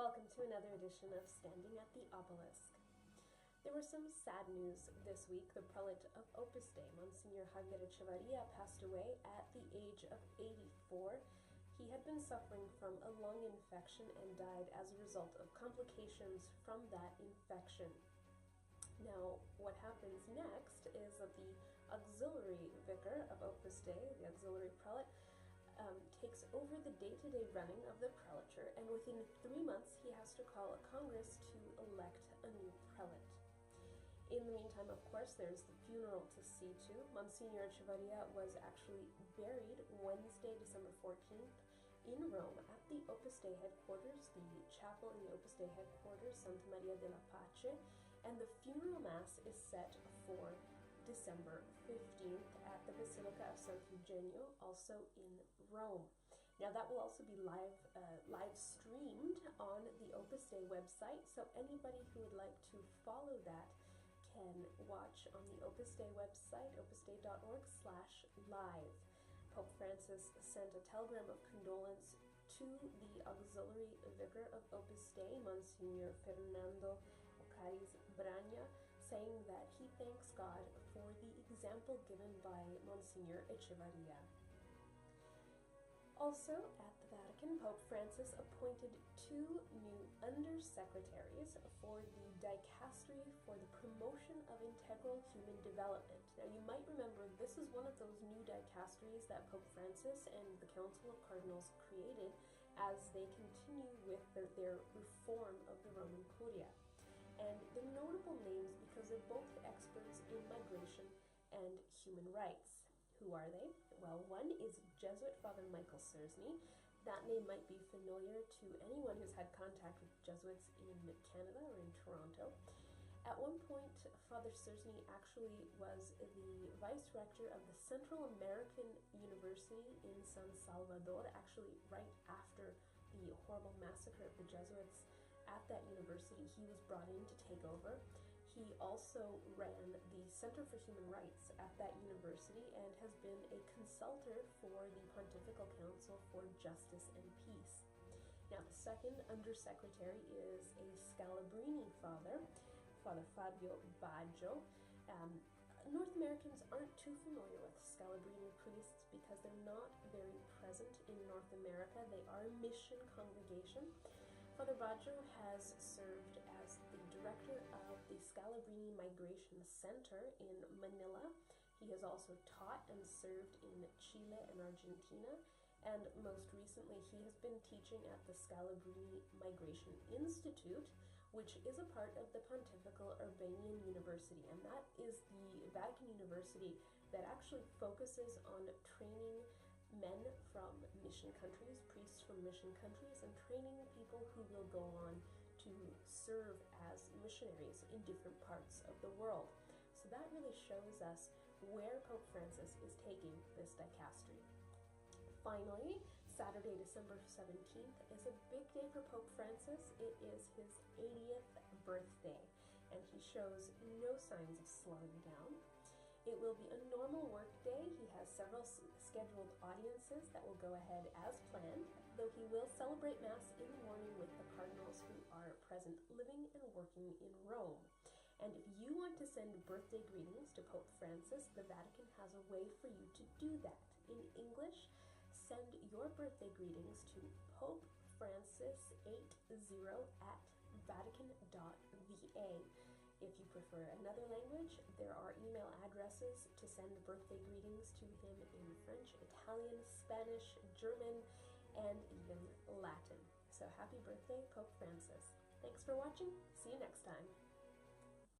Welcome to another edition of Standing at the Obelisk. There was some sad news this week. The prelate of Opus Dei, Monsignor Javier Echevarria, passed away at the age of 84. He had been suffering from a lung infection and died as a result of complications from that infection. Now, what happens next is that the auxiliary vicar of Opus Dei, the auxiliary prelate, takes over the day-to-day running of the prelature, and within 3 months he has to call a congress to elect a new prelate. In the meantime, of course, there's the funeral to see to. Monsignor Echevarria was actually buried Wednesday, December 14th in Rome at the Opus Dei headquarters, the chapel in the Opus Dei headquarters, Santa Maria della Pace, and the funeral mass is set for December 15th at the Basilica of San Eugenio, also in Rome. Now that will also be live streamed on the Opus Dei website, so anybody who would like to follow that can watch on the Opus Dei website, opusdei.org/live. Pope Francis sent a telegram of condolence to the auxiliary vicar of Opus Dei, Monsignor Fernando Bragna, saying that he thanks God for the example given by Monsignor Echevarria. Also, at the Vatican, Pope Francis appointed 2 new undersecretaries for the dicastery for the promotion of integral human development. Now, you might remember this is one of those new dicasteries that Pope Francis and the Council of Cardinals created as they continue with their reform of the Roman Curia. And they're notable names because they're both experts in migration and human rights. Who are they? Well, one is Jesuit Father Michael Sersney. That name might be familiar to anyone who's had contact with Jesuits in Canada or in Toronto. At one point, Father Sersney actually was the vice rector of the Central American University in San Salvador, actually right after the horrible massacre of the Jesuits at that university. He was brought in to take over. He also ran the Center for Human Rights at that university and has been a consultor for the Pontifical Council for Justice and Peace. Now, the second undersecretary is a Scalabrini father, Father Fabio Baggio. North Americans aren't too familiar with Scalabrini priests because they're not very present in North America. They are a mission congregation. Father Baggio has served as the director of the Scalabrini Migration Center in Manila. He has also taught and served in Chile and Argentina, and most recently he has been teaching at the Scalabrini Migration Institute, which is a part of the Pontifical Urbanian University, and that is the Vatican university that actually focuses on training men from mission countries, priests from mission countries, and training people who will go on to serve as missionaries in different parts of the world. So that really shows us where Pope Francis is taking this dicastery. Finally, Saturday, December 17th is a big day for Pope Francis. It is his 80th birthday, and he shows no signs of slowing down. It will be a normal work day. He has several scheduled audiences that will go ahead as planned, though he will celebrate Mass in the morning with the cardinals who are present, living and working in Rome. And if you want to send birthday greetings to Pope Francis, the Vatican has a way for you to do that. In English, send your birthday greetings to Pope Francis80@vatican.va. If you prefer another language, there are email addresses to send birthday greetings to him in French, Italian, Spanish, German, and even Latin. So happy birthday, Pope Francis. Thanks for watching. See you next time.